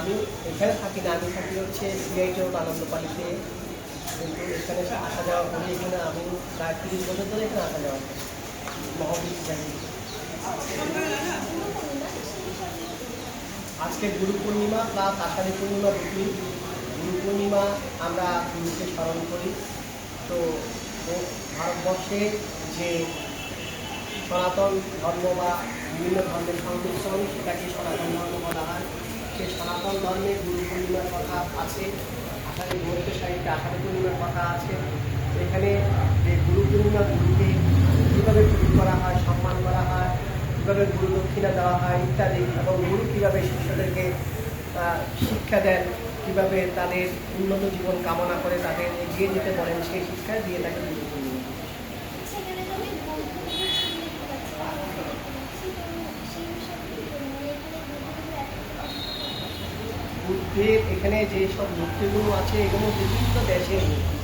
আমি এখানে থাকি না, আমি থাকি হচ্ছে সিআইটি রোড আনন্দপালিতে, কিন্তু এখানে আসা যাওয়া করি। এখানে আমি প্রায় 30 বছর ধরে এখানে আসা যাওয়া করি মহাবীর জানি। আজকে গুরু পূর্ণিমা প্লাস আষাঢ়ী পূর্ণিমা দুটি। গুরু পূর্ণিমা আমরা গুরুকে স্মরণ করি। তো ভারতবর্ষে যে সনাতন ধর্ম বা বিভিন্ন ধর্মের সংমিশ্রণ, সেটাকে সনাতন ধর্ম বলা হয়। সেই সনাতন ধর্মে গুরু পূর্ণিমার কথা আছে, আষাঢ়ী গৌরব সাহিত্যে আষাঢ়ী পূর্ণিমার কথা আছে। এখানে যে গুরু পূর্ণিমা, গুরুকে কীভাবে পুজো করা হয়, সম্মান করা হয়, কীভাবে গুরু দক্ষিণা দেওয়া হয় ইত্যাদি, এবং গুরু কীভাবে শিষ্যদেরকে শিক্ষা দেন, কীভাবে তাদের উন্নত জীবন কামনা করে তাদের এগিয়ে যেতে বলেন, সেই শিক্ষা দিয়ে থাকে গুরু পূর্ণিমা। বুদ্ধের এখানে যেসব মূর্তিগুলো আছে এগুলো বিভিন্ন দেশের মূর্তি।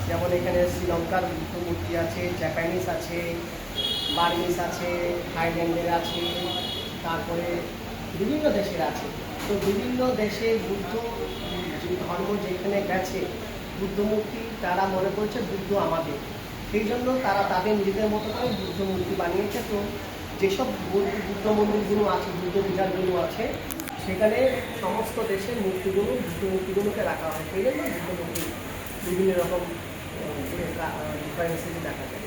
যেমন এখানে শ্রীলঙ্কার বুদ্ধ মূর্তি আছে, জাপানিজ আছে, বার্মিজ আছে, থাইল্যান্ডের আছে, তারপরে বিভিন্ন দেশের আছে। তো বিভিন্ন দেশের বুদ্ধ ধর্ম যেখানে গেছে বুদ্ধ মূর্তি, তারা মনে করছে বুদ্ধ আমাদের, সেই জন্য তারা তাদের নিজেদের মতো করে বুদ্ধ মূর্তি বানিয়েছে। তো যেসব বুদ্ধ মন্দিরগুলো আছে, বুদ্ধ বিহারগুলো আছে, সেখানে সমস্ত দেশের মূর্তিগুলো, বুদ্ধ মূর্তিগুলোকে রাখা হয়। সেই জন্য বুদ্ধ মূর্তি বিভিন্ন রকম ডিফারেন্সেস দেখা যায়।